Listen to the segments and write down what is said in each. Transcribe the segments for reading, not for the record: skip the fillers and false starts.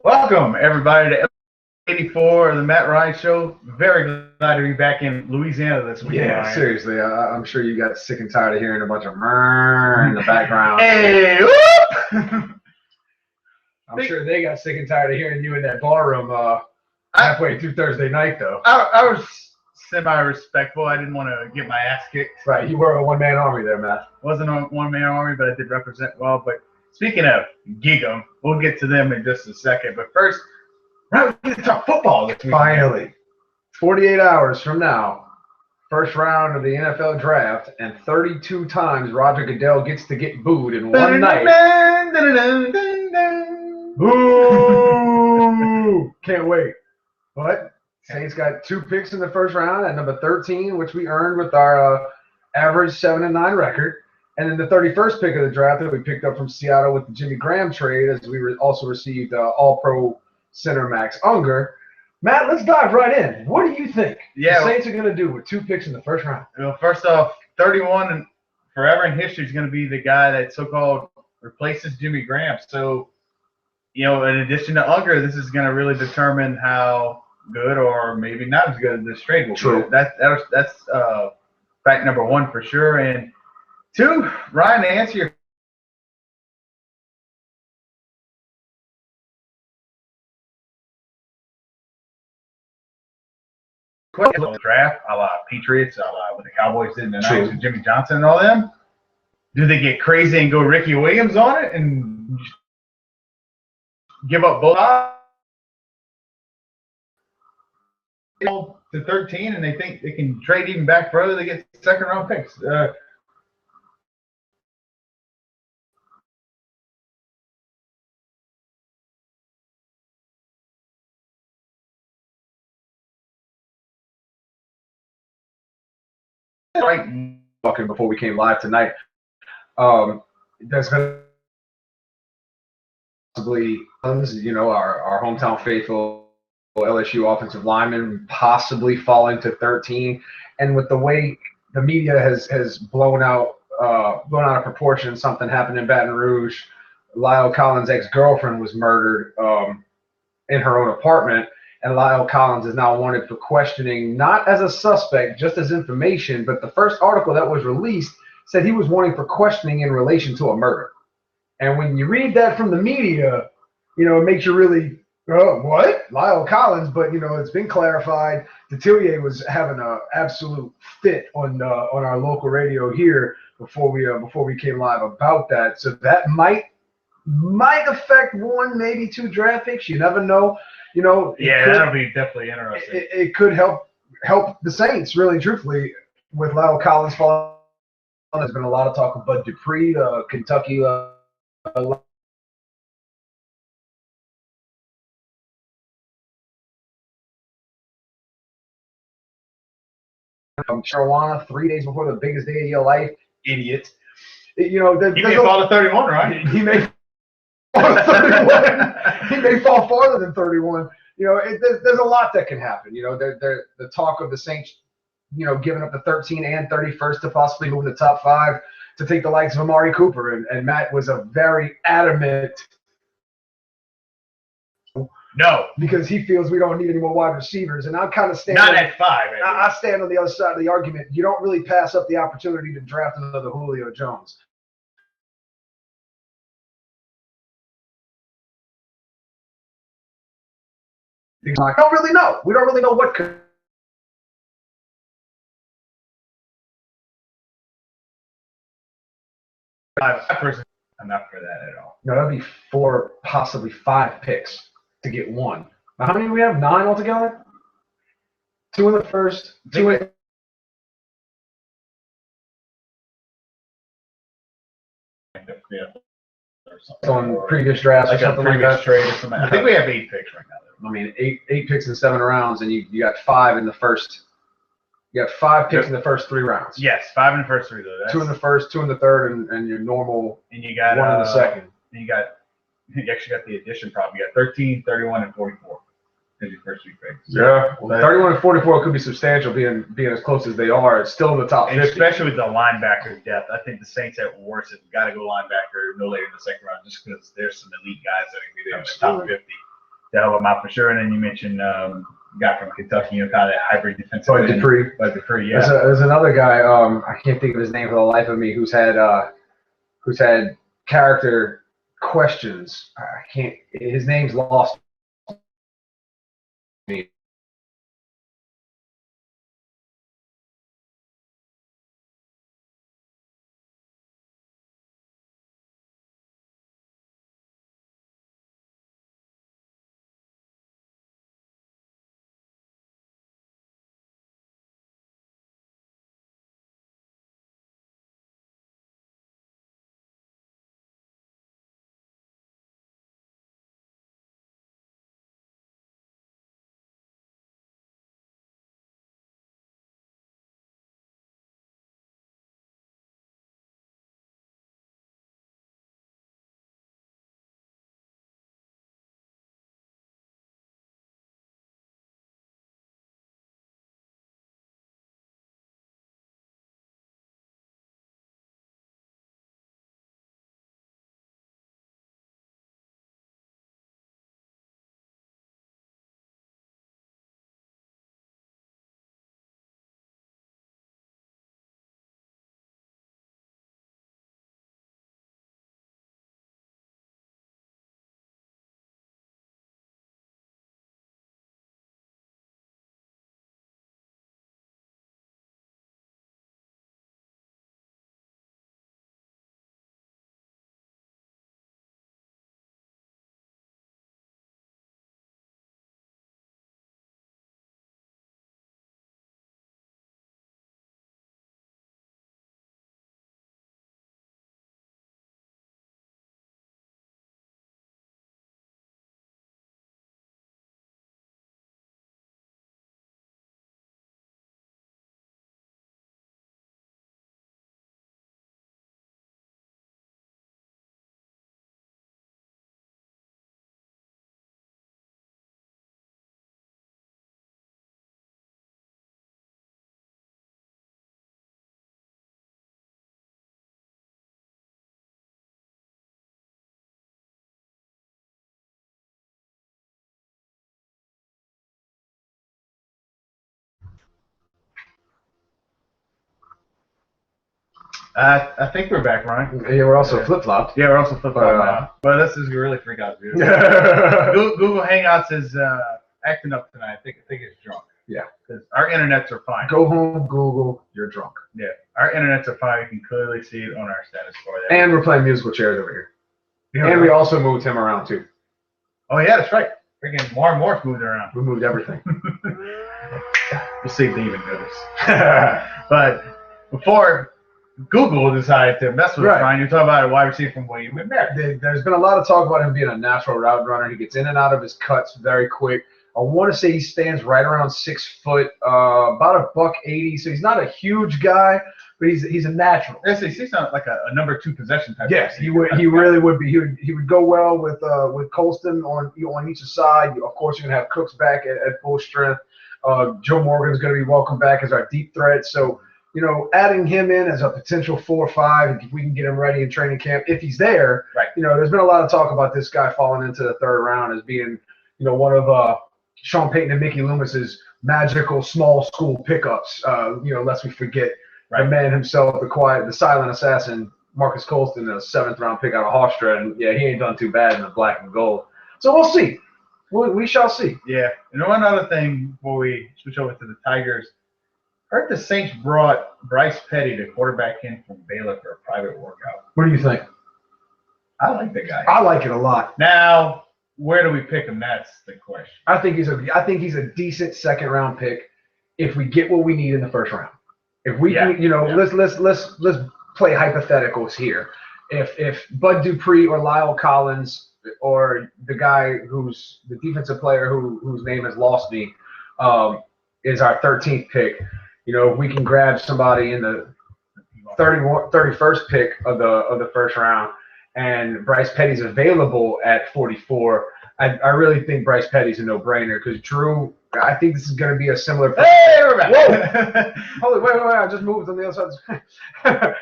Welcome, everybody, to 84 of the Matt Ryan Show. Very glad to be back in Louisiana this week. Yeah, Ryan. seriously. I'm sure you got sick and tired of hearing a bunch of murr in the background. Hey, whoop! I'm sure they got sick and tired of hearing you in that ballroom halfway through Thursday night, though. I was semi-respectful. I didn't want to get my ass kicked. Right, you were a one-man army there, Matt. Wasn't a one-man army, but I did represent well. But speaking of gig 'em, we'll get to them in just a second. But first, we're going to talk football this week. Finally, 48 hours from now, first round of the NFL draft, and 32 times Roger Goodell gets to get booed in one night. Boo! Can't wait. But Saints got 2 picks in the first round at number 13, which we earned with our average 7-9 record. And then the 31st pick of the draft that we picked up from Seattle with the Jimmy Graham trade, as we also received All-Pro center Max Unger. Matt, let's dive right in. What do you think the Saints are going to do with 2 picks in the first round? Well, first off, 31 and forever in history is going to be the guy that so-called replaces Jimmy Graham. So, in addition to Unger, this is going to really determine how good or maybe not as good as this trade will be. True. That's fact number 1 for sure. And 2, Ryan, to answer your draft, a la Patriots, a la what the Cowboys did in the 90s with Jimmy Johnson and all them. Do they get crazy and go Ricky Williams on it and give up both to 13, and they think they can trade even back further? They get second-round picks. Right, talking before we came live tonight. There's going to possibly, our hometown faithful LSU offensive lineman possibly fall into 13, and with the way the media has blown out of proportion, something happened in Baton Rouge. Lyle Collins' ex-girlfriend was murdered in her own apartment. And Lyle Collins is now wanted for questioning, not as a suspect, just as information. But the first article that was released said he was wanting for questioning in relation to a murder. And when you read that from the media, it makes you really, what? Lyle Collins? But, it's been clarified. Detillier was having an absolute fit on our local radio here before we came live about that. So that might affect 1, maybe 2 draft picks. You never know. That'll be definitely interesting. It could help the Saints, really, truthfully, with Lyle Collins falling. There's been a lot of talk of Bud Dupree, Kentucky. Marijuana 3 days before the biggest day of your life, idiot. He may fall to 31, right? He may fall to 31. He may fall farther than 31. There's a lot that can happen. The talk of the Saints, giving up the 13 and 31st to possibly move in the top 5 to take the likes of Amari Cooper. And Matt was a very adamant no, because he feels we don't need any more wide receivers. And I'm kind of standing. Not at 5. I stand on the other side of the argument. You don't really pass up the opportunity to draft another Julio Jones. I don't really know. We don't really know what could. Enough for that at all. No, that'd be 4, possibly 5 picks to get 1. Now, how many do we have? 9 altogether? 2 in the first, 2 in. On previous drafts, like or something like that. Trade or something. I think we have 8 picks right now. I mean, eight picks in 7 rounds, and you got 5 in the first. You got 5 picks in the first 3 rounds. Yes, 5 in the first 3 though. That's... 2 in the first, 2 in the third, and your normal. And you got 1 in the second. And you actually got the addition problem. You got 13, 31, and 44 as your first 3 picks. Yeah, well, 31 and 44 could be substantial, being as close as they are. It's still in the top 50. Especially with the linebacker depth. I think the Saints at worst have got to go linebacker no later in the second round, just because there's some elite guys that are going to be there in the top 50. to help him out for sure. And then you mentioned guy from Kentucky, kind of that hybrid defensive Bud end. Dupree. Bud Dupree, yeah. There's another guy. I can't think of his name for the life of me. Who's had character questions. I can't. His name's lost me. I think we're back, Ryan. Yeah, we're also flip-flopped. Yeah, we're also flip-flop now. But this is really freak out, dude. Google Hangouts is acting up tonight. I think it's drunk. Yeah. Because our internets are fine. Go home, Google. You're drunk. Yeah. Our internets are fine. You can clearly see it on our status bar there. And we're playing musical chairs over here. Yeah, and we also moved him around too. Oh yeah, that's right. Freaking more and more moved around. We moved everything. We'll see if they even notice. But before Google decided to mess with us, Ryan, you're talking about a wide receiver from William and Mary. There's been a lot of talk about him being a natural route runner. He gets in and out of his cuts very quick. I want to say he stands right around 6 foot, about $180. So he's not a huge guy, but he's a natural. He's not like a number 2 possession type. Yes, he really would be. He would go well with Colston on each side. Of course, you're gonna have Cooks back at full strength. Joe Morgan's gonna be welcome back as our deep threat. So adding him in as a potential 4 or 5, if we can get him ready in training camp, if he's there. Right. There's been a lot of talk about this guy falling into the 3rd round as being one of Sean Payton and Mickey Loomis's magical small school pickups. Lest we forget the man himself, the silent assassin, Marcus Colston, a 7th round pick out of Hofstra, and yeah, he ain't done too bad in the black and gold. So we'll see. We shall see. Yeah. And one other thing before we switch over to the Tigers, I heard the Saints brought Bryce Petty, the quarterback, in from Baylor for a private workout. What do you think? I like the guy. I like it a lot. Now, where do we pick him? That's the question. I think he's a decent 2nd round pick if we get what we need in the 1st round. If we can, let's play hypotheticals here. If Bud Dupree or Lyle Collins or the guy who's the defensive player whose name has lost me is our 13th pick, if we can grab somebody in the 31st pick of the 1st round, and Bryce Petty's available at 44, I really think Bryce Petty's a no-brainer because Drew, I think this is going to be a similar. Hey, we're back. Whoa! Wait! I just moved on the other side.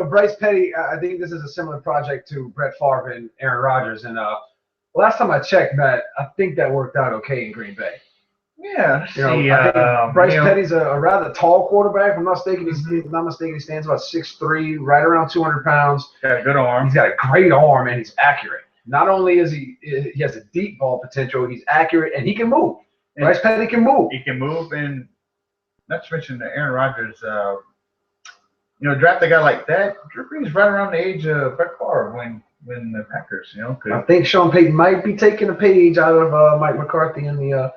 Bryce Petty, I think this is a similar project to Brett Favre and Aaron Rodgers, and last time I checked, Matt, I think that worked out okay in Green Bay. Yeah. You know, See, I think Bryce you know, Petty's a rather tall quarterback. If I'm not mistaken, he stands about 6'3", right around 200 pounds. got a good arm. He's got a great arm, and he's accurate. Not only is he has a deep ball potential, he's accurate, and he can move. And Bryce Petty can move. He can move, and not to mention that Aaron Rodgers, draft a guy like that. Drew Brees right around the age of Brett Favre when the Packers, I think Sean Payton might be taking a page out of Mike McCarthy in the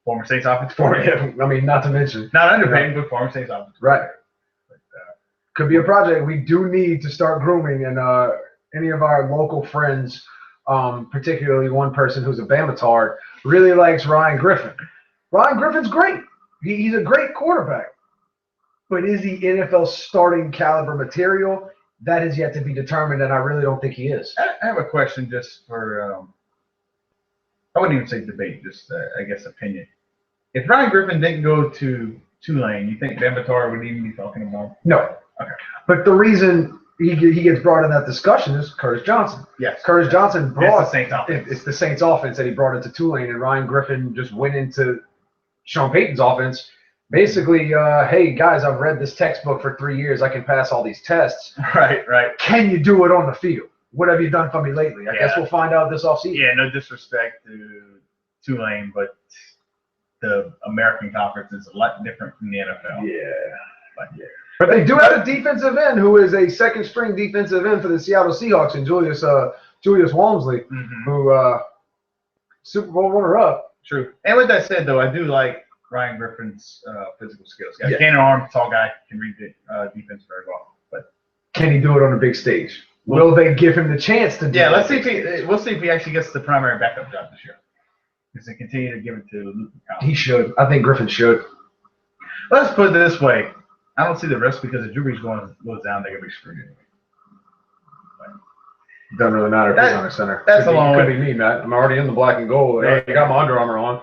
former Saints offensive I mean, not to mention. Not under Payton, but former Saints offensive Right. But, could be a project. We do need to start grooming, and any of our local friends, particularly one person who's a Bamatard, really likes Ryan Griffin. Ryan Griffin's great. He's a great quarterback. But is he NFL starting caliber material? That is yet to be determined, and I really don't think he is. I have a question just for, I wouldn't even say debate, just, I guess, opinion. If Ryan Griffin didn't go to Tulane, you think Bamatard would even be talking about him? No. Okay. But the reason he gets brought in that discussion is Curtis Johnson. Yes. Curtis Johnson brought it's the Saints offense. It's the Saints offense that he brought into Tulane, and Ryan Griffin just went into Sean Payton's offense. Basically, hey guys, I've read this textbook for 3 years. I can pass all these tests. Right. Can you do it on the field? What have you done for me lately? I guess we'll find out this offseason. Yeah, no disrespect to Tulane, but the American Conference is a lot different from the NFL. Yeah. But they do have a defensive end who is a second-string defensive end for the Seattle Seahawks, and Julius Walmsley, who Super Bowl runner-up. True. And with that said, though, I do like Ryan Griffin's physical skills. Got a cannon arm, tall guy, can read the defense very well. But can he do it on the big stage? Will they give him the chance to do it? Yeah, we'll see if he actually gets the primary backup job this year. Because they continue to give it to Luke McCown. He should. I think Griffin should. Let's put it this way. I don't see the risk because if Drew Brees goes down, they're going to be screwed anyway. Doesn't really matter if he's on the center. That's a long way. Could be me, Matt. I'm already in the black and gold. I got my Under Armour on.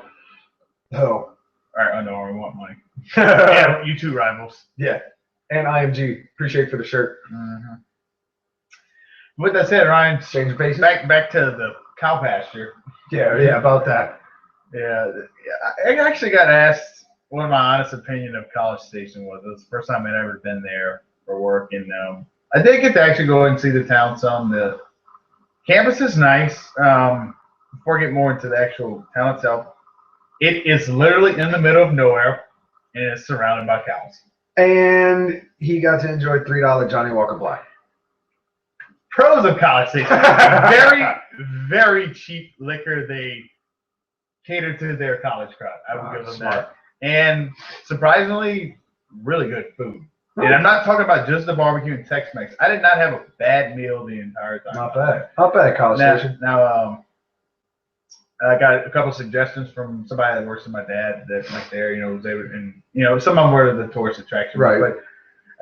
Oh. All right, Under Armour, we want money. Yeah, you two rivals. Yeah. And IMG. Appreciate for the shirt. Mm-hmm. With that said, Ryan, change the pace. Back to the cow pasture. Yeah, about that. Yeah, I actually got asked what my honest opinion of College Station was. It was the first time I'd ever been there for work, and I did get to actually go and see the town some. The campus is nice. Before I get more into the actual town itself, it is literally in the middle of nowhere, and it's surrounded by cows. And he got to enjoy $3 Johnny Walker Black. Pros of College Station. Very, very cheap liquor. They cater to their college crowd. I would give them that. And surprisingly, really good food. And I'm not talking about just the barbecue and Tex-Mex. I did not have a bad meal the entire time. Not bad, College Station. Now, I got a couple suggestions from somebody that works with my dad that went there. Was able, and some of them were the tourist attraction. Right. But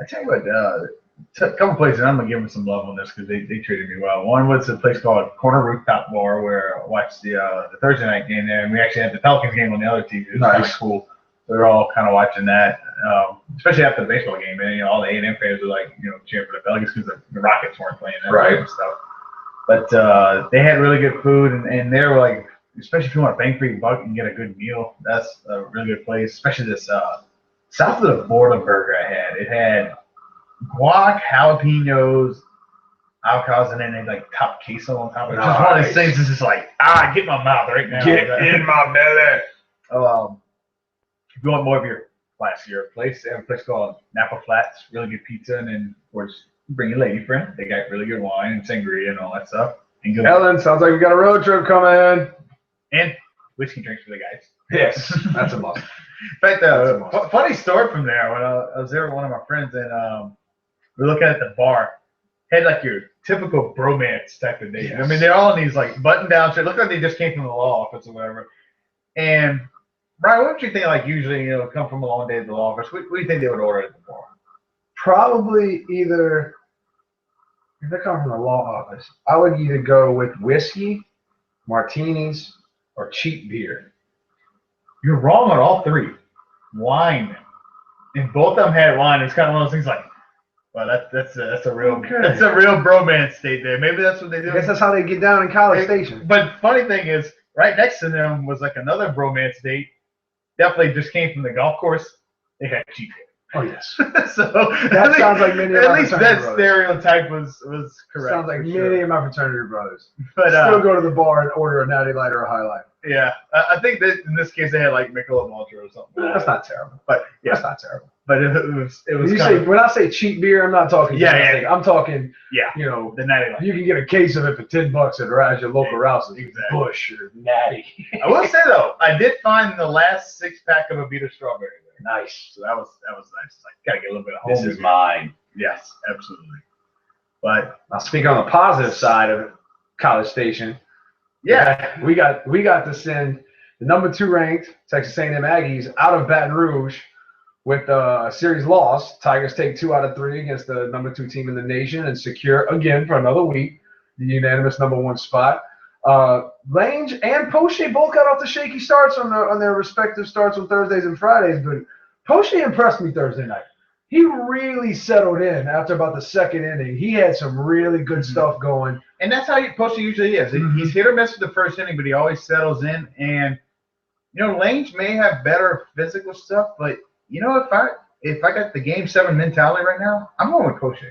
I tell you what, a couple places I'm gonna give them some love on this because they treated me well. One was a place called Corner Rooftop Bar where I watched the Thursday night game there, and we actually had the Pelicans game on the other TV. It was kind of cool. We were all kind of watching that, especially after the baseball game. And all the A&M fans were like, cheering for the Pelicans because the Rockets weren't playing that and stuff. But they had really good food, and they were like, especially if you want to bang for your buck and get a good meal, that's a really good place. Especially this south of the border burger I had. It had guac, jalapenos, avocados, and then they like top queso on top of it. Just one of these things is just like, get in my mouth right now. Get in my belly. If you want more of your classier place, they have a place called Napa Flats, really good pizza, and then of course bring your lady friend. They got really good wine and sangria and all that stuff. And good Ellen, sounds like we got a road trip coming. And whiskey drinks for the guys. Yes, that's a must. In fact, funny story from there. When I was there with one of my friends, and we were looking at the bar, had like your typical bromance type of date. Yes. I mean, they're all in these like button-down shit. Look like they just came from the law office or whatever. And Brian, what would you think? Like usually, come from a long day at the law office. What do you think they would order at the bar? Probably either. If they come from the law office, I would either go with whiskey, martinis, or cheap beer. You're wrong on all three. Wine. And both of them had wine. It's kind of one of those things like, Well, that's a real Okay. that's a real bromance state there. Maybe that's what they do. I guess that's how they get down in College Station. But funny thing is, right next to them was like another bromance date. Definitely just came from the golf course. They had cheap hair. Oh yes. So That sounds like many of at my least fraternity that brothers. stereotype was correct. Sounds like for many sure. of my fraternity brothers. But Still go to the bar and order a Natty Light or a High Life. yeah, I think that in this case they had like Michelob Ultra or something. That's not terrible. But yeah, That's not terrible. but it was When I say cheap beer, I'm not talking. Yeah, domestic. yeah. I'm talking. yeah You know, the Natty Light. you can get a case of it for $10 at your local Rouse's. Exactly. Bush or Natty. I will say though, I did find the last 6-pack of Avita strawberry there. Nice. So that was nice. Like, gotta get a little bit of home. This is mine. Yes, absolutely. But Now, speaking on the positive side of College Station, yeah, we got to send the number 2 ranked Texas A&M Aggies out of Baton Rouge with a series loss. Tigers take 2 out of 3 against the number 2 team in the nation and secure again for another week the unanimous number 1 spot. Lange and Poche both got off the shaky starts on their respective starts on Thursdays and Fridays, but Poche impressed me Thursday night. He really settled in after about the second inning. He had some really good stuff going. and that's how Poche usually is. Mhm. He's hit or miss with the first inning, but he always settles in. And you know, Lange may have better physical stuff, but you know, if I got the game 7 mentality right now, I'm going with Poche.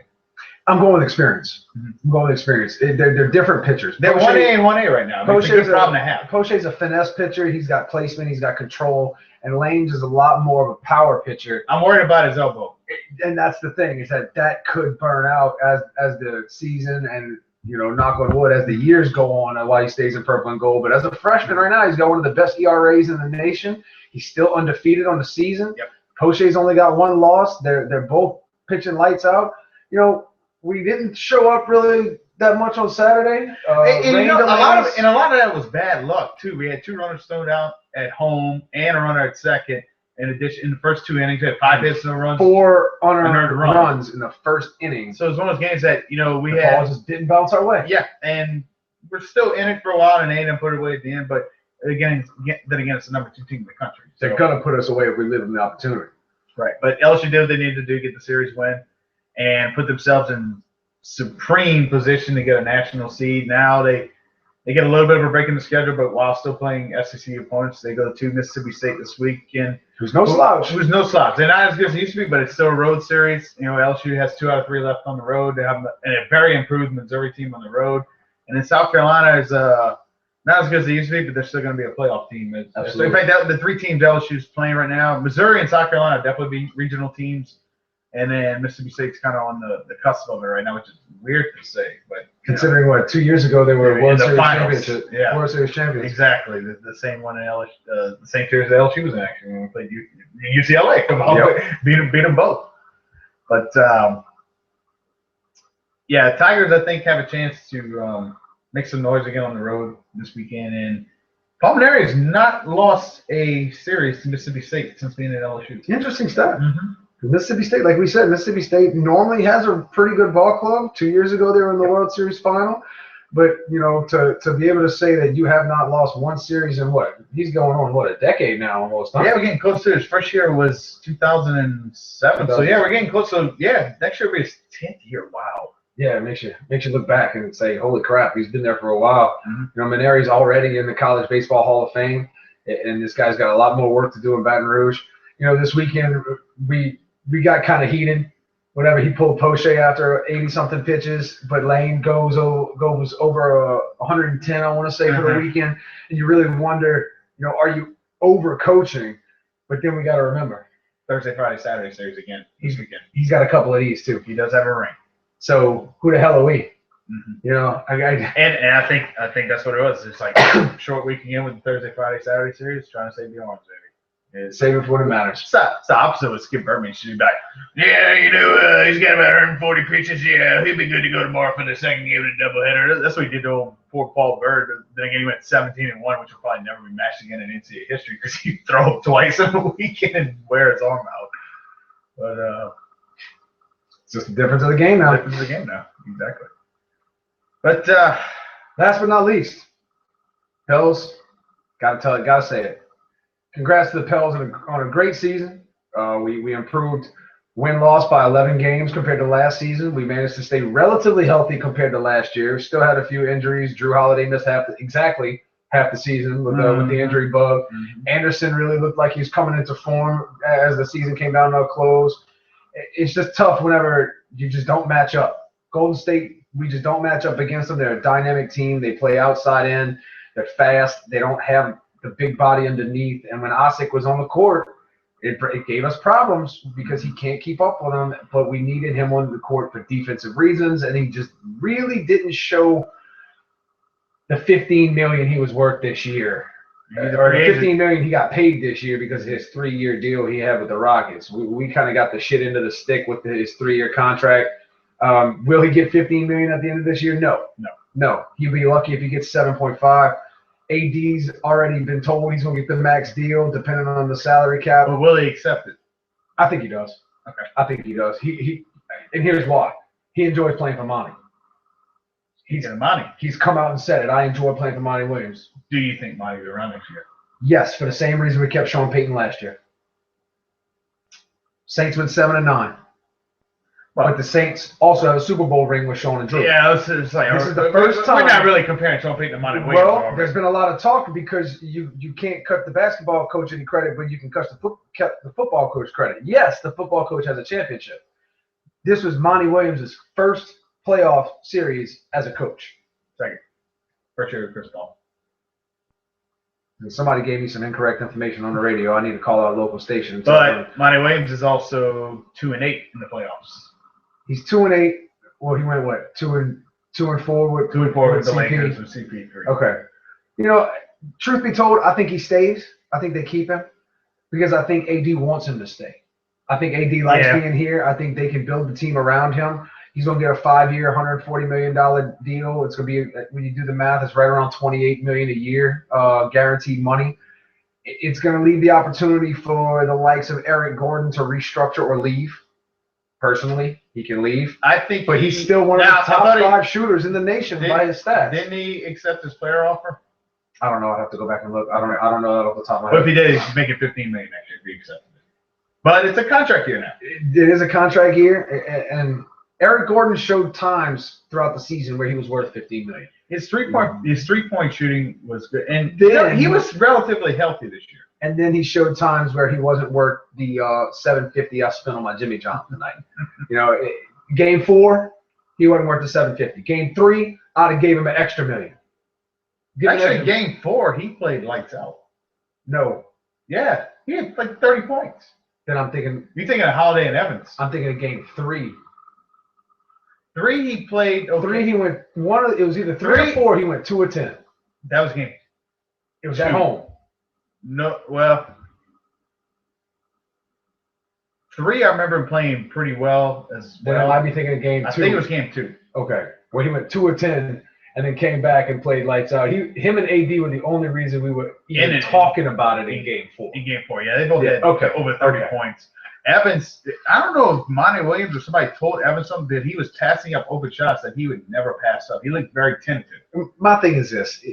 I'm going with experience. Mhm. I'm going with experience. They're different pitchers. They're Poche- 1A and 1A right now. I mean, it's a good problem to have. Poche's a finesse pitcher. He's got placement. He's got control. And Lange is a lot more of a power pitcher. I'm worried about his elbow. And that's the thing, is that could burn out as the season and, you know, knock on wood, as the years go on and while he stays in purple and gold. But as a freshman right now, he's got one of the best ERAs in the nation. He's still undefeated on the season. Yep. Poche's only got 1 loss. They're both pitching lights out. You know, we didn't show up really that much on Saturday. And you Rain know, a lot delays. of that was bad luck too. We had 2 runners thrown out at home and a runner at second. In addition, in the first 2 innings, we had 5 hits, no runs. 4 unearned Unearned runs. runs in the first inning. So it's one of those games that, you know, we The ball had. just didn't bounce our way. Yeah, and we're still in it for a while, and A&M put it away at the end. But again, it's the number 2 team in the country. So, They're gonna put us away if we live in the opportunity. right. But LSU did what they needed to do, get the series win, and put themselves in supreme position to get a national seed. Now they get a little bit of a break in the schedule, but while still playing SEC opponents, they go to Mississippi State this weekend. Who's no slouch. There's no slouch. They're not as good as they used to be, but it's still a road series. You know, LSU has 2 out of 3 left on the road. They have a very improved Missouri team on the road. And then South Carolina is not as good as they used to be, but they're still going to be a playoff team. So in fact, the 3 teams LSU is playing right now, Missouri and South Carolina are definitely be regional teams. And then Mississippi State's kind of on the cusp of it right now, which is weird to say, but Considering what, 2 years ago they were in World the Series finals. champions. Yeah. World Series champions. Exactly, the same one in LSU, the same series that LSU was in actually when we played UCLA. Beat them both. But yeah, Tigers I think have a chance to make some noise again on the road this weekend. And Palm has not lost a series to Mississippi State since being at LSU. Interesting stuff. Mm-hmm. Mississippi State, like we said, Mississippi State normally has a pretty good ball club. 2 years ago, they were in the World Series final. But, you know, to be able to say that you have not lost one series in he's going on, a decade now almost. Huh? Yeah, we're getting close to his first year was 2007. So, yeah, we're getting close. So, yeah, next year will be his 10th year. Wow. Yeah, it makes you look back and say, holy crap, he's been there for a while. Mm-hmm. You know, Maneri's already in the College Baseball Hall of Fame, and this guy's got a lot more work to do in Baton Rouge. You know, this weekend we got kind of heated. Whenever he pulled Poche after 80-something pitches, but Lane goes over 110, I want to say, for the weekend. And you really wonder, you know, are you over-coaching? But then we got to remember, Thursday, Friday, Saturday series again. he's got a couple of these, too. He does have a ring. So who the hell are we? Mm-hmm. You know, And I think that's what it was. It's like short week again with the Thursday, Friday, Saturday series, trying to save the arms, baby. save it for when it matters. It's the opposite with Skip Bertman. She'd be like, yeah, you know, he's got about 140 pitches. Yeah, he'll be good to go tomorrow for the second game of the doubleheader. That's what he did to old poor Paul Bird. Then again, he went 17-1, which will probably never be matched again in NCAA history because he throw up twice in a weekend and wear his arm out. But It's just the difference of the game now. difference of the game now. Exactly. But Last but not least, Pels, gotta say it. Congrats to the Pels on a great season. We improved Win-loss by 11 games compared to last season. We managed to stay relatively healthy compared to last year. Still had a few injuries. Drew Holiday missed exactly half the season with the injury bug. Anderson really looked like he's coming into form as the season came down to a close. It's just tough whenever you just don't match up. Golden State, we just don't match up against them. They're a dynamic team. They play outside in. They're fast. They don't have the big body underneath. And when Osik was on the court, it gave us problems because he can't keep up with them. But we needed him on the court for defensive reasons, and he just really didn't show the $15 million he was worth this year. Or the $15 million he got paid this year because of his 3-year deal he had with the Rockets. We kind of got the shit into the stick with his 3-year contract. Will he get $15 million at the end of this year? No. He'll be lucky if he gets 7.5. AD's already been told he's going to get the max deal depending on the salary cap. But will he accept it? I think he does. Okay. I think he does. And here's why. He enjoys playing for Monty. He's come out and said it. I enjoy playing for Monty Williams. Do you think Monty will run next year? Yes, for the same reason we kept Sean Payton last year. Saints went 7-9. But the Saints also have a Super Bowl ring with Sean and Drew. Yeah, it's like this is the first time. We're not really comparing Sean Payton to Monty Williams. Well, there's been a lot of talk because you can't cut the basketball coach any credit, but you can cut the football coach credit. Yes, the football coach has a championship. This was Monty Williams' first playoff series as a coach. Second. First year with Chris Paul. And somebody gave me some incorrect information on the radio. I need to call our local station. But Monty Williams is also 2-8 in the playoffs. He's 2-8. Well, he went what? 2-4 with 2-4 with the CP. Lakers with CP3. Okay. You know, truth be told, I think he stays. I think they keep him because I think AD wants him to stay. I think AD likes being here. I think they can build the team around him. He's going to get a 5-year, $140 million deal. It's going to be, when you do the math, it's right around $28 million a year, guaranteed money. It's going to leave the opportunity for the likes of Eric Gordon to restructure or leave. Personally, he can leave. I think, but he's still one of the top 5 shooters in the nation by his stats. Didn't he accept his player offer? I don't know. I have to go back and look. I don't know that off the top of my head. But if he did, he's making $15 million next year if he accepted it. But it's a contract year now. It is a contract year, and Eric Gordon showed times throughout the season where he was worth $15 million. His three-point shooting was good, and then, he was relatively healthy this year. And then he showed times where he wasn't worth the $750 I spent on my Jimmy Johnson tonight. You know, game 4, he wasn't worth the $750. Game 3, I'd have gave him an extra $1 million. Actually, game 4, he played lights out. No. Yeah, he had like 30 points. Then I'm thinking. You're thinking of Holiday and Evans. I'm thinking of game 3. 3 he played. Okay. 3 he went one. It was either 3 or 4. He went 2 or 10. That was game. It was at home. No, well, 3 I remember him playing pretty well as well. Then I might be thinking of game 2. I think it was game 2. Okay, where he went 2 or 10 and then came back and played lights out. Him and AD were the only reason we were even talking about it in game 4. In game 4, yeah, they both had over 30 points. Evans, I don't know if Monty Williams or somebody told Evans something that he was passing up open shots that he would never pass up. He looked very tentative. My thing is this.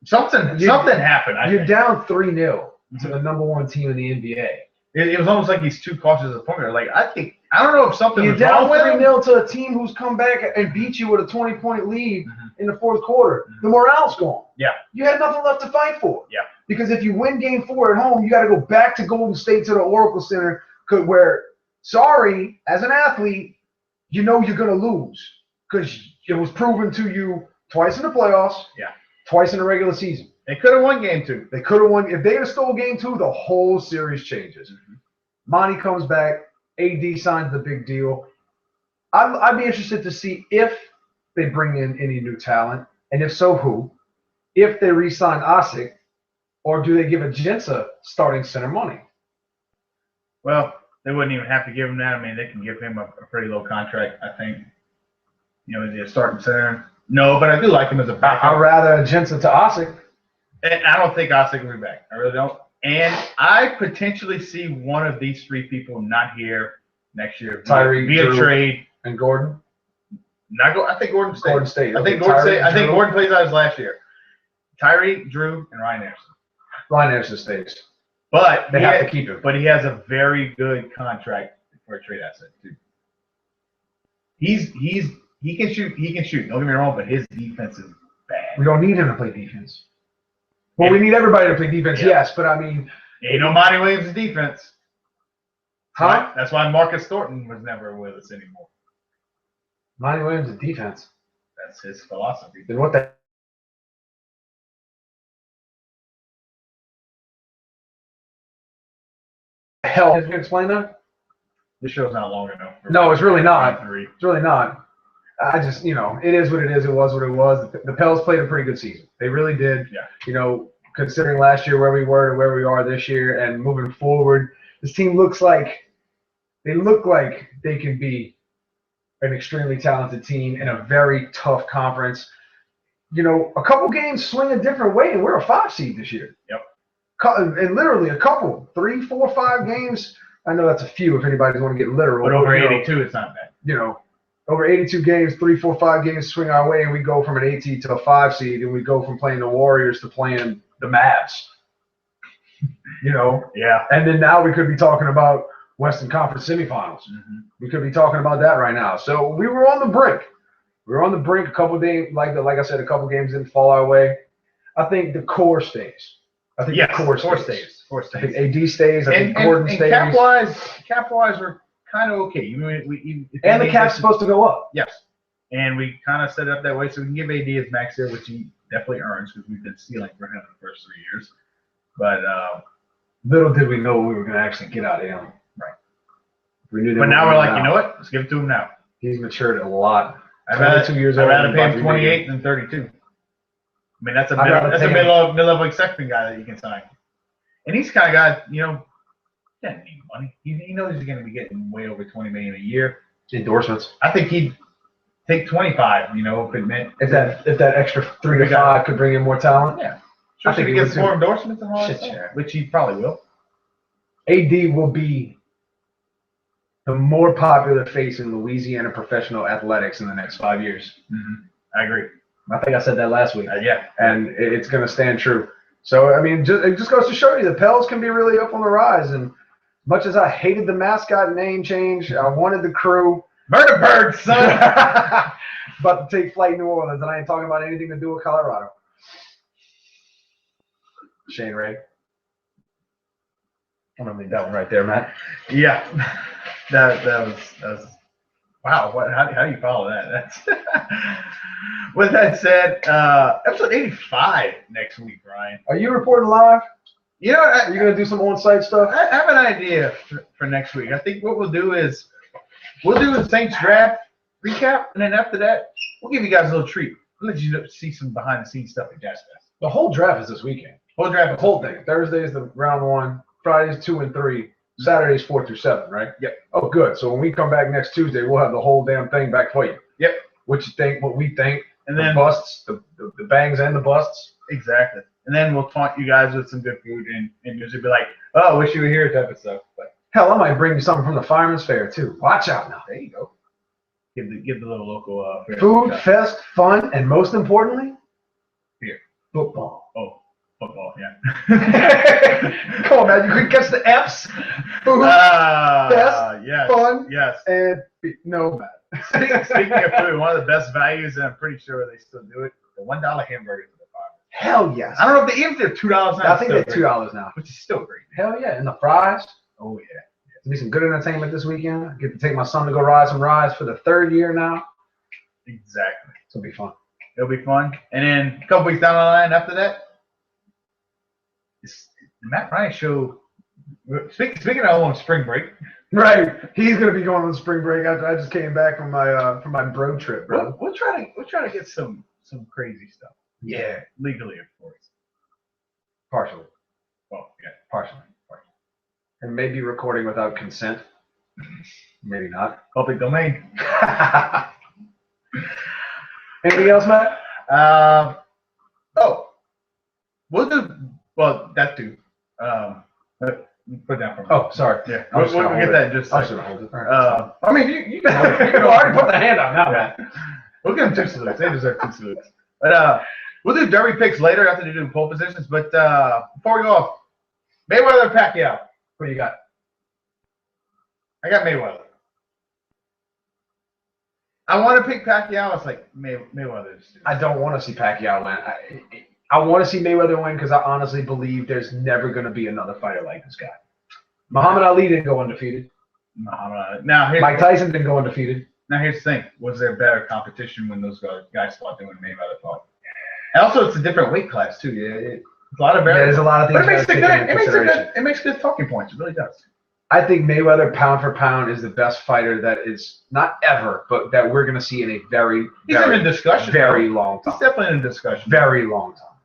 Something happened. You're down 3-0 to the number 1 team in the NBA. It was almost like he's too cautious as a point guard. Like, I don't know if something was down wrong with him. 3-0 to a team who's come back and beat you with a 20-point lead in the 4th quarter. The morale's gone. Yeah. You had nothing left to fight for. Yeah. Because if you win game 4 at home, you got to go back to Golden State to the Oracle Center where, sorry, as an athlete, you know you're going to lose because it was proven to you twice in the playoffs. Yeah. Twice in the regular season. They could have won game 2. They could have won. If they had stole game 2, the whole series changes. Monty comes back. AD signs the big deal. I'd be interested to see if they bring in any new talent, and if so, who. If they re-sign Osik, or do they give Ajinça starting center money? Well, they wouldn't even have to give him that. I mean, they can give him a pretty low contract, I think. You know, as a starting center. No, but I do like him as a backup. I'd rather Ajinça to Osik. And I don't think Osik will be back. I really don't. And I potentially see one of these 3 people not here next year. Tyree, via trade. And Gordon? I think Gordon stays. Gordon stays. I think Gordon plays out his last year. Tyree, Drew, and Ryan Anderson. Ryan Anderson stays. But they have to keep him. But he has a very good contract for a trade asset too. He can shoot. He can shoot. Don't get me wrong, but his defense is bad. We don't need him to play defense. Well, we need everybody to play defense, yes, but I mean, Ain't no Monty Williams' defense. huh? That's why Marcus Thornton was never with us anymore. Monty Williams is defense. That's his philosophy. Then what the hell? Can you explain that? This show's not long enough. No, it's really not. Three. It's really not. I just, it is what it is. It was what it was. The Pels played a pretty good season. They really did. Yeah. Considering last year where we were to where we are this year and moving forward, this team look like they can be an extremely talented team in a very tough conference. A couple games swing a different way, and we're a 5 seed this year. Yep. And literally a couple, 3, 4, 5 games. I know that's a few if anybody's want to get literal. But over 82, it's not bad. Over 82 games, 3, 4, 5 games swing our way, and we go from an 8 seed to a 5 seed, and we go from playing the Warriors to playing the Mavs. Yeah. And then now we could be talking about Western Conference semifinals. Mm-hmm. We could be talking about that right now. So we were on the brink. We were on the brink. A couple days, like I said, a couple games didn't fall our way. I think the core stays. I think the core stays. I think AD stays. I think Gordon stays. Cap-wise, we're kind of okay. And the cap's supposed to go up. Yes. And we kind of set it up that way so we can give AD his max here, which he definitely earns because we've been stealing for him the first 3 years. But little did we know we were going to actually get out of him. Right. We knew that. But now we're like, you know what? Let's give it to him now. He's matured a lot. I'd rather pay him 28 than 32. I mean, that's a mid-level exception guy that you can sign. And he's kind of guy, he doesn't need money. He knows he's going to be getting way over $20 million a year. Endorsements. I think he'd take 25, could meant if that extra 3 to 5 could bring in more talent. Yeah. I think he gets more endorsements and all that stuff, which he probably will. AD will be the more popular face in Louisiana professional athletics in the next 5 years. Mm-hmm. I agree. I think I said that last week. Yeah. And it's going to stand true. So, I mean, it just goes to show you the Pels can be really up on the rise. And much as I hated the mascot name change, I wanted the crew. Murder bird, son! About to take flight in New Orleans, and I ain't talking about anything to do with Colorado. Shane Ray. I'm going to leave that one right there, Matt. Yeah. That was wow. How do you follow that? That's with that said, episode 85 next week, Ryan. Are you reporting live? Are you going to do some on-site stuff? I have an idea for next week. I think what we'll do is we'll do the Saints draft recap, and then after that, we'll give you guys a little treat. We'll let you see some behind-the-scenes stuff at Jazz Fest. The whole draft is this weekend. The whole thing. Thursday is the round 1. Fridays 2 and 3. Saturdays 4 through 7, right? Yep. Oh, good. So when we come back next Tuesday, we'll have the whole damn thing back for you. Yep. What you think, what we think, and then the busts, the bangs and the busts. Exactly. And then we'll taunt you guys with some good food and usually be like, oh, wish you were here type of stuff. But hell, I might bring you something from the Fireman's Fair too. Watch out now. There you go. Give the little local fair. Food, fest, fun, and most importantly, beer. Football. Oh. Football, yeah. Come on, man. You could guess the F's. Food, fest, yes, fun, yes. And no, man. Speaking of food, one of the best values, and I'm pretty sure they still do it, the $1 hamburgers at the farm. Hell yes. I don't know if they're $2 now. I think they're $2 now. Which is still great. Hell yeah. And the fries. Oh, yeah. There'll be some good entertainment this weekend. I get to take my son to go ride some rides for the 3rd year now. Exactly. It'll be fun. It'll be fun. And then a couple weeks down the line after that, the Matt Ryan show. Speaking of spring break, right? He's gonna be going on spring break after I just came back from my bro trip, bro. We'll try to get some crazy stuff. Yeah, legally, of course. Partially. Well, yeah, partially. And maybe recording without consent. Maybe not. Public domain. Anything else, Matt? We'll do. Well, that too. Put that for me. Oh, sorry. Yeah, we'll get that in just a second. I'll hold it. I mean, you can hold it. You can already put the hand out now, Matt. We'll give them 2 salutes. They deserve 2 salutes. But we'll do derby picks later after they do pole positions. But before we go off, Mayweather Pacquiao. What do you got? I got Mayweather. I want to pick Pacquiao. It's like Mayweather's. I don't want to see Pacquiao win. I want to see Mayweather win because I honestly believe there's never going to be another fighter like this guy. Muhammad Ali didn't go undefeated. Now, Mike Tyson didn't go undefeated. Now here's the thing: was there better competition when those guys fought than when Mayweather fought? And also, it's a different weight class too. It's a lot of there's a lot of things. But it makes good talking points. It really does. I think Mayweather, pound for pound, is the best fighter that is not ever, but that we're going to see in a very, very, in discussion. Very long time. He's definitely in discussion. Very long time.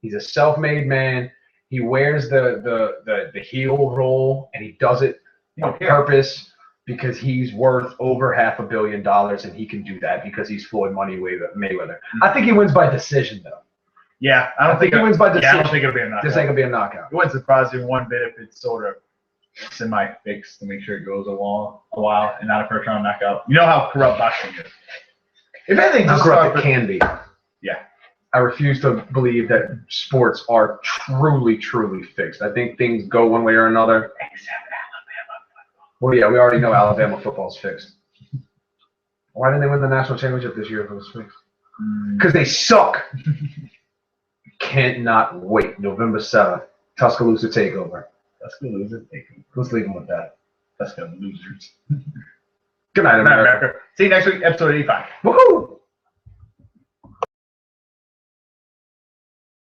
He's a self-made man. He wears the heel role, and he does it on purpose because he's worth over $500 million, and he can do that because he's Floyd Money Mayweather. I think he wins by decision, though. Yeah, I don't think he wins by decision. Yeah, I don't think it'll be a knockout. This ain't gonna be a knockout. It wouldn't surprise me one bit if it's sort of semi-fixed to make sure it goes a while and not a first round knockout. You know how corrupt boxing is. If anything, How corrupt it can be. Yeah. I refuse to believe that sports are truly, truly fixed. I think things go one way or another. Except Alabama football. Well, yeah, we already know Alabama football's fixed. Why didn't they win the national championship this year if it was fixed? Because they suck. Cannot wait. November 7th. Tuscaloosa takeover. Tuscaloosa takeover. Let's leave them with that. Tuscaloosa losers. Good night, America. See you next week, episode 85. Woohoo!